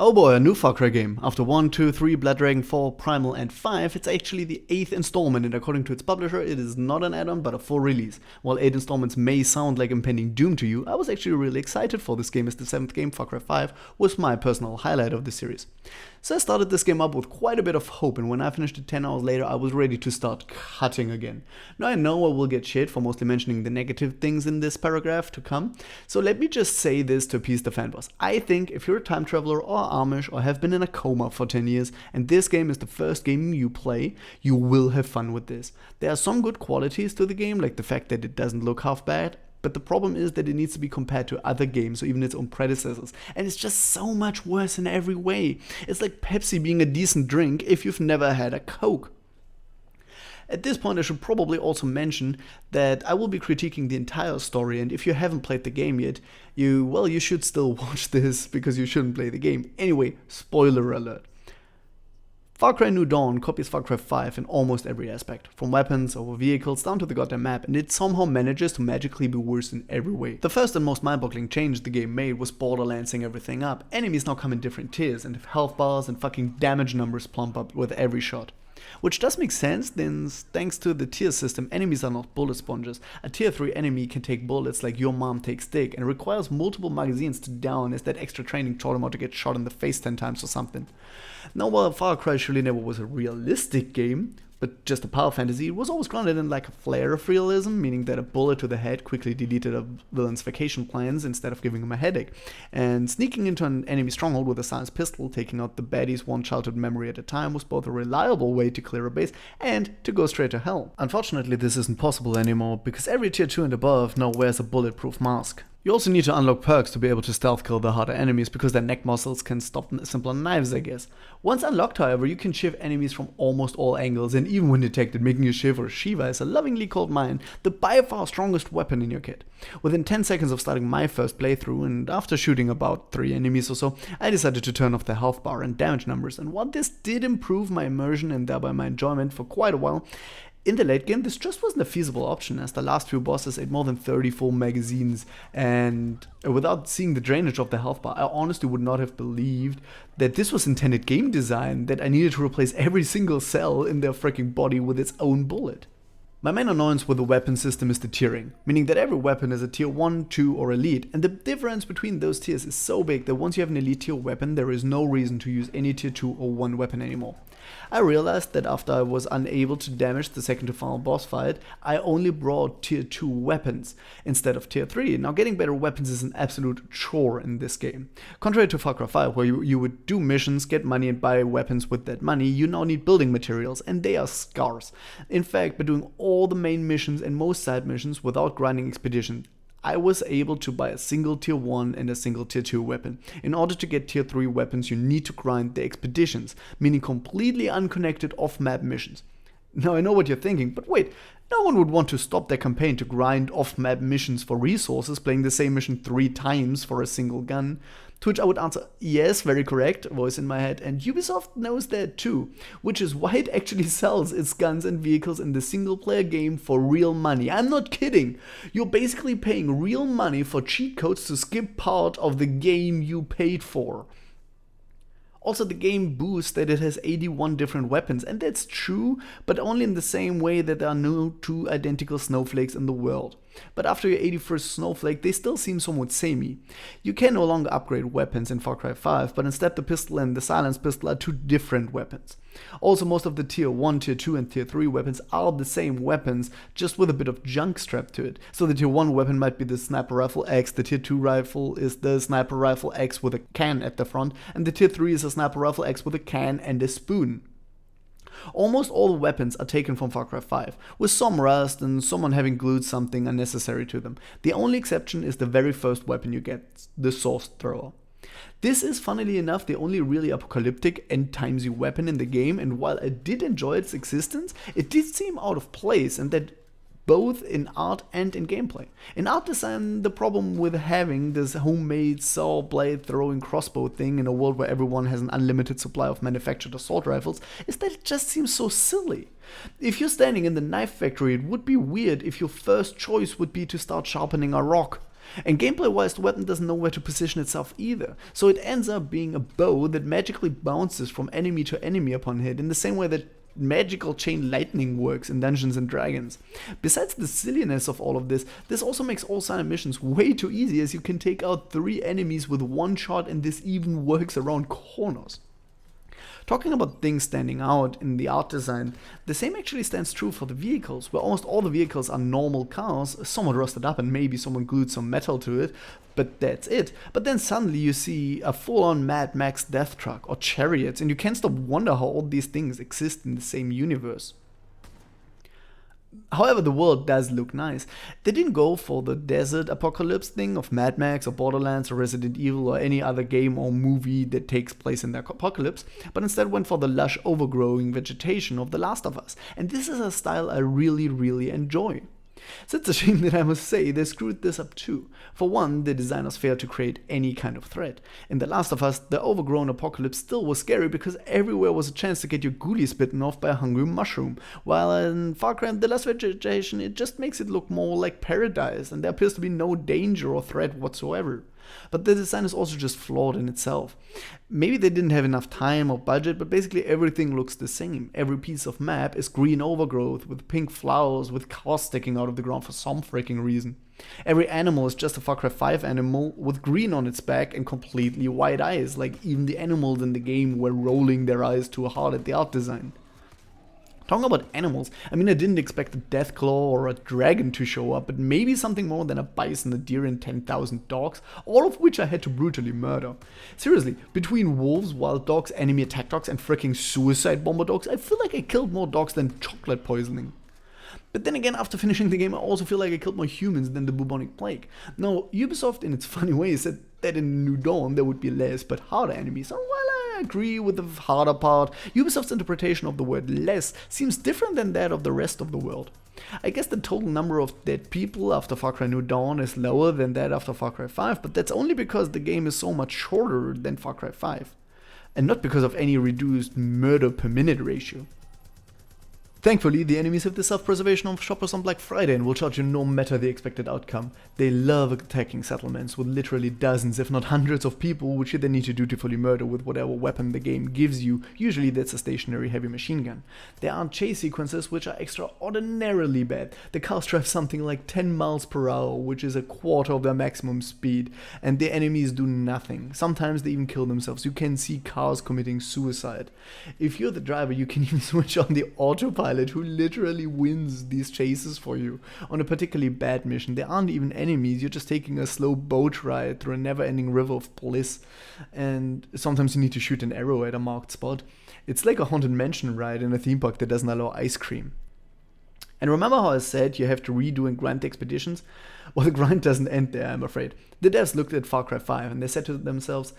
Oh boy, a new Far Cry game. After 1, 2, 3, Blood Dragon 4, Primal and 5, it's actually the 8th installment, and according to its publisher, it is not an add-on but a full release. While 8 installments may sound like impending doom to you, I was actually really excited for this game as the 7th game, Far Cry 5, was my personal highlight of the series. So I started this game up with quite a bit of hope, and when I finished it 10 hours later, I was ready to start cutting again. Now I know I will get shit for mostly mentioning the negative things in this paragraph to come, so let me just say this to appease the fanboys. I think if you're a time traveler or Amish or have been in a coma for 10 years and this game is the first game you play, you will have fun with this. There are some good qualities to the game, like the fact that it doesn't look half bad, but the problem is that it needs to be compared to other games or even its own predecessors, and it's just so much worse in every way. It's like Pepsi being a decent drink if you've never had a Coke. At this point I should probably also mention that I will be critiquing the entire story, and if you haven't played the game yet, you should still watch this because you shouldn't play the game. Anyway, spoiler alert. Far Cry New Dawn copies Far Cry 5 in almost every aspect, from weapons over vehicles down to the goddamn map, and it somehow manages to magically be worse in every way. The first and most mind-boggling change the game made was borderlandsing everything up. Enemies now come in different tiers and have health bars and fucking damage numbers plump up with every shot. Which does make sense, then thanks to the tier system, enemies are not bullet sponges. A tier 3 enemy can take bullets like your mom takes dick, and requires multiple magazines to down, as that extra training taught him how to get shot in the face 10 times or something. Now, while Far Cry surely never was a realistic game, but just a power fantasy, it was always grounded in like a flair of realism, meaning that a bullet to the head quickly deleted a villain's vacation plans instead of giving him a headache. And sneaking into an enemy stronghold with a silenced pistol, taking out the baddie's one childhood memory at a time, was both a reliable way to clear a base and to go straight to hell. Unfortunately, this isn't possible anymore, because every tier 2 and above now wears a bulletproof mask. You also need to unlock perks to be able to stealth kill the harder enemies, because their neck muscles can stop simpler knives, I guess. Once unlocked, however, you can shiv enemies from almost all angles, and even when detected, making a shiv or shiva is a lovingly called mine, the by far strongest weapon in your kit. Within 10 seconds of starting my first playthrough, and after shooting about 3 enemies or so, I decided to turn off the health bar and damage numbers, and while this did improve my immersion and thereby my enjoyment for quite a while, in the late game, this just wasn't a feasible option, as the last few bosses ate more than 34 magazines, and without seeing the drainage of the health bar, I honestly would not have believed that this was intended game design, that I needed to replace every single cell in their freaking body with its own bullet. My main annoyance with the weapon system is the tiering, meaning that every weapon is a tier 1, 2 or elite, and the difference between those tiers is so big that once you have an elite tier weapon, there is no reason to use any tier 2 or 1 weapon anymore. I realized that after I was unable to damage the second to final boss fight, I only brought tier 2 weapons instead of tier 3. Now, getting better weapons is an absolute chore in this game. Contrary to Far Cry 5, where you would do missions, get money and buy weapons with that money, you now need building materials, and they are scarce. In fact, by doing all the main missions and most side missions without grinding expedition, I was able to buy a single tier 1 and a single tier 2 weapon. In order to get tier 3 weapons, you need to grind the expeditions, meaning completely unconnected off-map missions. Now I know what you're thinking, but wait, no one would want to stop their campaign to grind off-map missions for resources, playing the same mission 3 times for a single gun. To which I would answer, yes, very correct, voice in my head, and Ubisoft knows that too, which is why it actually sells its guns and vehicles in the single player game for real money. I'm not kidding. You're basically paying real money for cheat codes to skip part of the game you paid for. Also, the game boasts that it has 81 different weapons, and that's true, but only in the same way that there are no 2 identical snowflakes in the world. But after your 81st snowflake, they still seem somewhat samey. You can no longer upgrade weapons in Far Cry 5, but instead the pistol and the silenced pistol are 2 different weapons. Also, most of the tier 1, tier 2 and tier 3 weapons are the same weapons, just with a bit of junk strapped to it. So the tier 1 weapon might be the sniper rifle X, the tier 2 rifle is the sniper rifle X with a can at the front, and the tier 3 is a sniper rifle X with a can and a spoon. Almost all the weapons are taken from Far Cry 5, with some rust and someone having glued something unnecessary to them. The only exception is the very first weapon you get, the Source Thrower. This is, funnily enough, the only really apocalyptic end-timesy weapon in the game, and while I did enjoy its existence, it did seem out of place, and that both in art and in gameplay. In art design, the problem with having this homemade saw blade throwing crossbow thing in a world where everyone has an unlimited supply of manufactured assault rifles is that it just seems so silly. If you're standing in the knife factory, it would be weird if your first choice would be to start sharpening a rock. And gameplay wise, the weapon doesn't know where to position itself either, so it ends up being a bow that magically bounces from enemy to enemy upon hit in the same way that magical chain lightning works in Dungeons and Dragons. Besides the silliness of all of this, this also makes all side missions way too easy, as you can take out 3 enemies with one shot, and this even works around corners. Talking about things standing out in the art design, the same actually stands true for the vehicles, where almost all the vehicles are normal cars, somewhat rusted up and maybe someone glued some metal to it, but that's it. But then suddenly you see a full-on Mad Max death truck or chariots, and you can't stop wonder how all these things exist in the same universe. However, the world does look nice. They didn't go for the desert apocalypse thing of Mad Max or Borderlands or Resident Evil or any other game or movie that takes place in the apocalypse, but instead went for the lush overgrowing vegetation of The Last of Us. And this is a style I really enjoy. So it's a shame that I must say they screwed this up too. For one, the designers failed to create any kind of threat. In The Last of Us, the overgrown apocalypse still was scary because everywhere was a chance to get your ghoulies bitten off by a hungry mushroom, while in Far Cry the less vegetation, it just makes it look more like paradise, and there appears to be no danger or threat whatsoever. But the design is also just flawed in itself. Maybe they didn't have enough time or budget, but basically everything looks the same. Every piece of map is green overgrowth with pink flowers with cars sticking out of the ground for some freaking reason. Every animal is just a Far Cry 5 animal with green on its back and completely white eyes, like even the animals in the game were rolling their eyes too hard at the art design. Talking about animals, I mean, I didn't expect a deathclaw or a dragon to show up, but maybe something more than a bison, a deer, and 10,000 dogs, all of which I had to brutally murder. Seriously, between wolves, wild dogs, enemy attack dogs, and freaking suicide bomber dogs, I feel like I killed more dogs than chocolate poisoning. But then again, after finishing the game, I also feel like I killed more humans than the bubonic plague. Now, Ubisoft, in its funny way, said that in New Dawn there would be less but harder enemies. And while I agree with the harder part, Ubisoft's interpretation of the word less seems different than that of the rest of the world. I guess the total number of dead people after Far Cry New Dawn is lower than that after Far Cry 5, but that's only because the game is so much shorter than Far Cry 5, and not because of any reduced murder per minute ratio. Thankfully, the enemies have the self-preservation of shoppers on Black Friday and will charge you no matter the expected outcome. They love attacking settlements with literally dozens, if not hundreds of people, which you then need to dutifully murder with whatever weapon the game gives you. Usually that's a stationary heavy machine gun. There are chase sequences which are extraordinarily bad. The cars drive something like 10 miles per hour, which is a quarter of their maximum speed, and the enemies do nothing. Sometimes they even kill themselves. You can see cars committing suicide. If you're the driver, you can even switch on the autopilot, who literally wins these chases for you. On a particularly bad mission, there aren't even enemies, you're just taking a slow boat ride through a never-ending river of bliss, and sometimes you need to shoot an arrow at a marked spot. It's like a haunted mansion ride in a theme park that doesn't allow ice cream. And remember how I said you have to redo and grind the expeditions? Well, the grind doesn't end there, I'm afraid. The devs looked at Far Cry 5 and they said to themselves,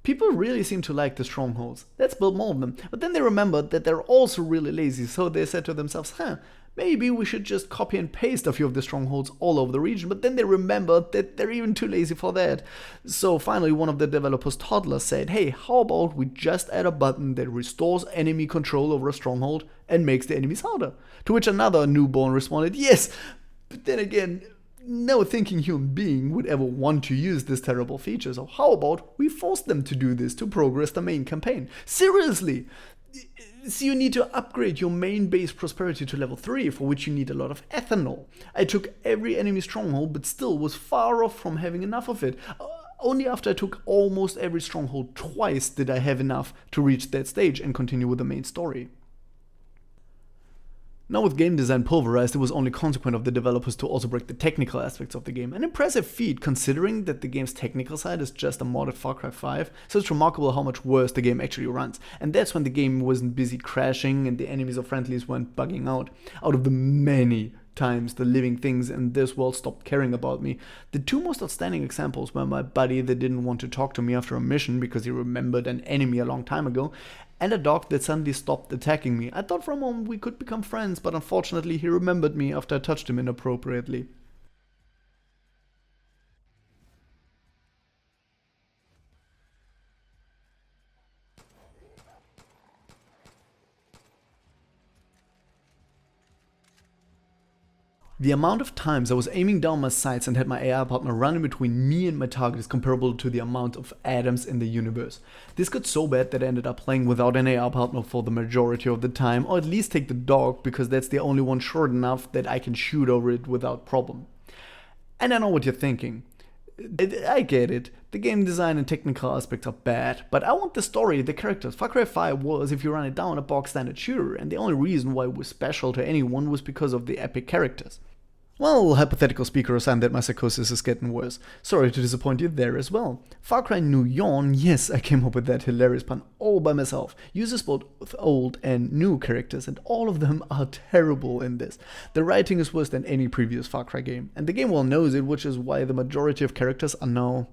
people really seem to like the strongholds. Let's build more of them. But then they remembered that they're also really lazy, so they said to themselves, maybe we should just copy and paste a few of the strongholds all over the region. But then they remembered that they're even too lazy for that. So finally, one of the developers' toddlers said, hey, how about we just add a button that restores enemy control over a stronghold and makes the enemies harder? To which another newborn responded, yes, but then again, no thinking human being would ever want to use this terrible feature, so how about we force them to do this to progress the main campaign? Seriously! So you need to upgrade your main base prosperity to level 3, for which you need a lot of ethanol. I took every enemy stronghold, but still was far off from having enough of it. Only after I took almost every stronghold twice did I have enough to reach that stage and continue with the main story. Now with game design pulverized, it was only consequent of the developers to also break the technical aspects of the game. An impressive feat considering that the game's technical side is just a modded Far Cry 5, so it's remarkable how much worse the game actually runs. And that's when the game wasn't busy crashing and the enemies or friendlies weren't bugging out. Out of the many times the living things in this world stopped caring about me, the two most outstanding examples were my buddy that didn't want to talk to me after a mission because he remembered an enemy a long time ago, and a dog that suddenly stopped attacking me. I thought for a moment we could become friends, but unfortunately he remembered me after I touched him inappropriately. The amount of times I was aiming down my sights and had my AI partner running between me and my target is comparable to the amount of atoms in the universe. This got so bad that I ended up playing without an AI partner for the majority of the time, or at least take the dog because that's the only one short enough that I can shoot over it without problem. And I know what you're thinking. I get it. The game design and technical aspects are bad, but I want the story, the characters. Far Cry 5 was, if you run it down, a box standard shooter, and the only reason why it was special to anyone was because of the epic characters. Well, hypothetical speaker aside that my psychosis is getting worse. Sorry to disappoint you there as well. Far Cry New Yawn, yes, I came up with that hilarious pun all by myself. Uses both old and new characters, and all of them are terrible in this. The writing is worse than any previous Far Cry game, and the game well knows it, which is why the majority of characters are now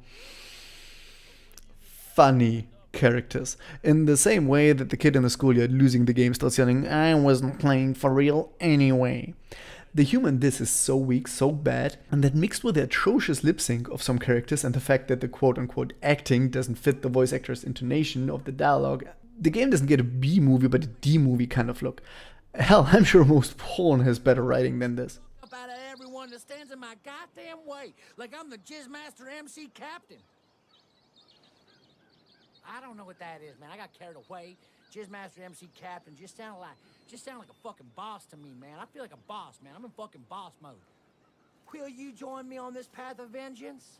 funny characters. In the same way that the kid in the schoolyard losing the game starts yelling, "I wasn't playing for real anyway." The humor in this is so weak, so bad, and that mixed with the atrocious lip sync of some characters and the fact that the quote-unquote acting doesn't fit the voice actor's intonation of the dialogue, the game doesn't get a B-movie but a D-movie kind of look. Hell, I'm sure most porn has better writing than this. Out of everyone that stands in my goddamn way, like I'm the Jizzmaster MC Captain. I don't know what that is, man. I got carried away. Jizzmaster MC Captain just sounded like a fucking boss to me, man. I feel like a boss, man. I'm in fucking boss mode. Will you join me on this path of vengeance?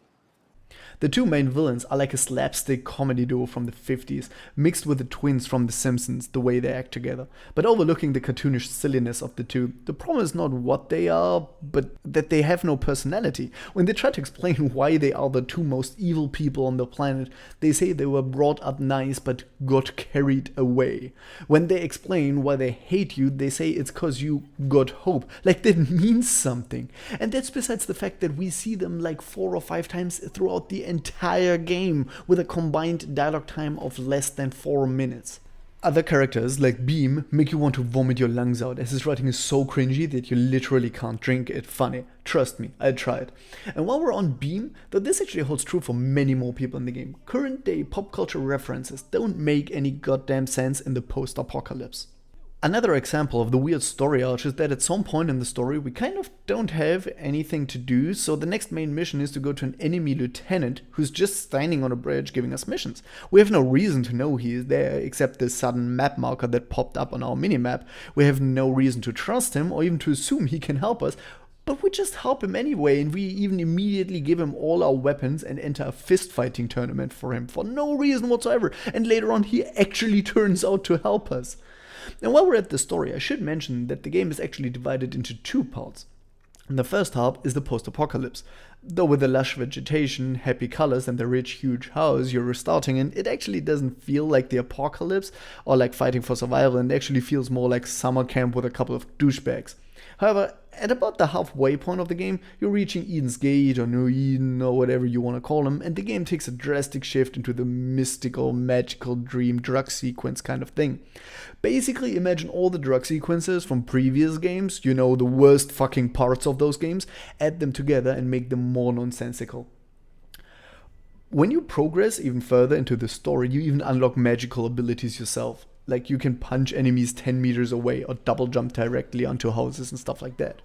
The two main villains are like a slapstick comedy duo from the 50s, mixed with the twins from The Simpsons, the way they act together. But overlooking the cartoonish silliness of the two, the problem is not what they are, but that they have no personality. When they try to explain why they are the two most evil people on the planet, they say they were brought up nice but got carried away. When they explain why they hate you, they say it's cause you got hope. Like that means something. And that's besides the fact that we see them like 4 or 5 times throughout the entire game with a combined dialogue time of less than 4 minutes. Other characters, like Beam, make you want to vomit your lungs out, as his writing is so cringy that you literally can't drink it funny. Trust me, I tried. And while we're on Beam, though this actually holds true for many more people in the game, current day pop culture references don't make any goddamn sense in the post-apocalypse. Another example of the weird story arc is that at some point in the story we kind of don't have anything to do, so the next main mission is to go to an enemy lieutenant who's just standing on a bridge giving us missions. We have no reason to know he is there except the sudden map marker that popped up on our minimap. We have no reason to trust him or even to assume he can help us, but we just help him anyway, and we even immediately give him all our weapons and enter a fist fighting tournament for him for no reason whatsoever, and later on he actually turns out to help us. And while we're at the story, I should mention that the game is actually divided into 2 parts. And the first half is the post-apocalypse. Though with the lush vegetation, happy colors, and the rich, huge house you're restarting in, it actually doesn't feel like the apocalypse or like fighting for survival, and it actually feels more like summer camp with a couple of douchebags. However, at about the halfway point of the game, you're reaching Eden's Gate or New Eden or whatever you want to call them, and the game takes a drastic shift into the mystical, magical dream drug sequence kind of thing. Basically, imagine all the drug sequences from previous games, you know, the worst fucking parts of those games, add them together and make them more nonsensical. When you progress even further into the story, you even unlock magical abilities yourself. Like you can punch enemies 10 meters away or double jump directly onto houses and stuff like that.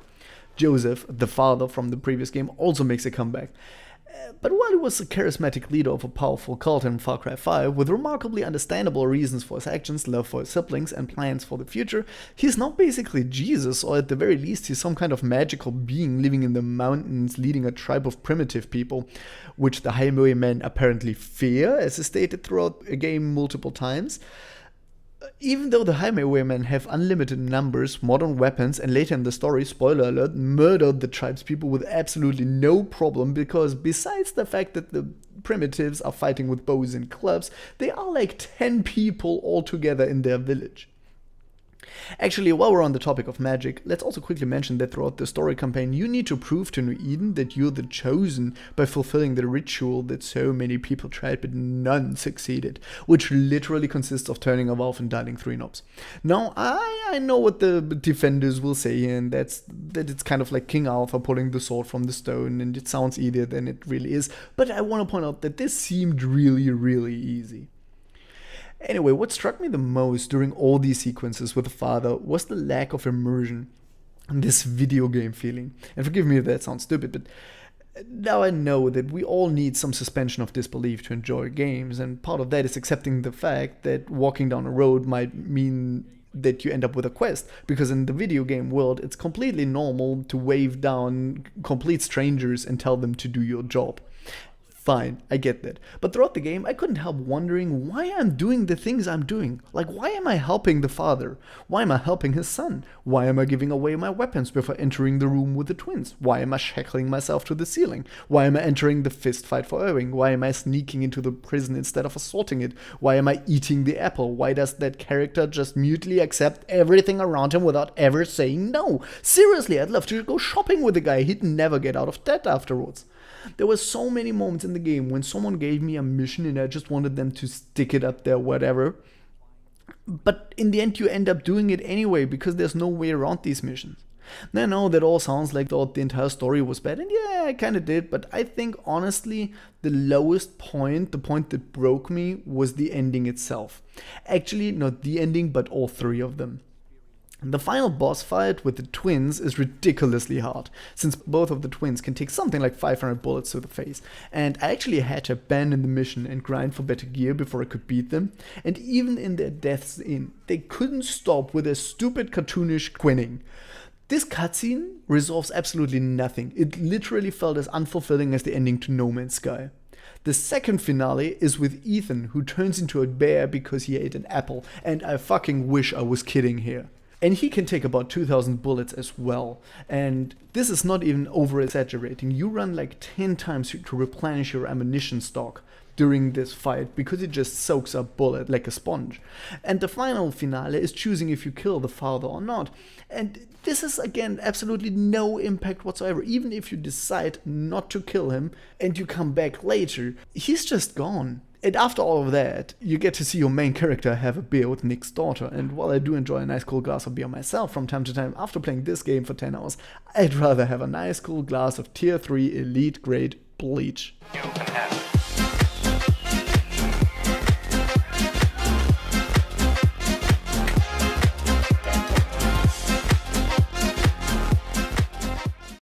Joseph, the father from the previous game, also makes a comeback. But while he was a charismatic leader of a powerful cult in Far Cry 5, with remarkably understandable reasons for his actions, love for his siblings, and plans for the future, he's not basically Jesus, or at the very least he's some kind of magical being living in the mountains leading a tribe of primitive people, which the Highwaymen apparently fear, as is stated throughout a game multiple times. Even though the Highwaymen have unlimited numbers, modern weapons, and later in the story, spoiler alert, murdered the tribespeople with absolutely no problem, because besides the fact that the primitives are fighting with bows and clubs, they are like 10 people all together in their village. Actually, while we're on the topic of magic, let's also quickly mention that throughout the story campaign you need to prove to New Eden that you're the chosen by fulfilling the ritual that so many people tried but none succeeded, which literally consists of turning a valve and dialing 3 knobs. Now, I know what the defenders will say, and that it's kind of like King Arthur pulling the sword from the stone, and it sounds easier than it really is, but I want to point out that this seemed really, really easy. Anyway, what struck me the most during all these sequences with the father was the lack of immersion. this video game feeling. And forgive me if that sounds stupid, but now I know that we all need some suspension of disbelief to enjoy games, and part of that is accepting the fact that walking down a road might mean that you end up with a quest, because in the video game world it's completely normal to wave down complete strangers and tell them to do your job. Fine, I get that. But throughout the game, I couldn't help wondering why I'm doing the things I'm doing. Like, why am I helping the father? Why am I helping his son? Why am I giving away my weapons before entering the room with the twins? Why am I shackling myself to the ceiling? Why am I entering the fist fight for Irving? Why am I sneaking into the prison instead of assaulting it? Why am I eating the apple? Why does that character just mutely accept everything around him without ever saying no? Seriously, I'd love to go shopping with the guy. He'd never get out of debt afterwards. There were so many moments in the game when someone gave me a mission and I just wanted them to stick it up there, whatever. But in the end, you end up doing it anyway because there's no way around these missions. Now, I know that all sounds like the entire story was bad, and yeah, I kind of did, but I think honestly, the lowest point, the point that broke me, was the ending itself. Actually, not the ending, but all three of them. The final boss fight with the twins is ridiculously hard, since both of the twins can take something like 500 bullets to the face, and I actually had to abandon the mission and grind for better gear before I could beat them, and even in their deaths they couldn't stop with their stupid cartoonish grinning. This cutscene resolves absolutely nothing. It literally felt as unfulfilling as the ending to No Man's Sky. The second finale is with Ethan, who turns into a bear because he ate an apple, and I fucking wish I was kidding here. And he can take about 2,000 bullets as well. And this is not even over exaggerating. You run like 10 times to replenish your ammunition stock during this fight because it just soaks up bullet like a sponge. And the final finale is choosing if you kill the father or not. And this is again absolutely no impact whatsoever. Even if you decide not to kill him and you come back later, he's just gone. And after all of that, you get to see your main character have a beer with Nick's daughter. And while I do enjoy a nice cool glass of beer myself from time to time after playing this game for 10 hours, I'd rather have a nice cool glass of tier 3 elite grade bleach. You can have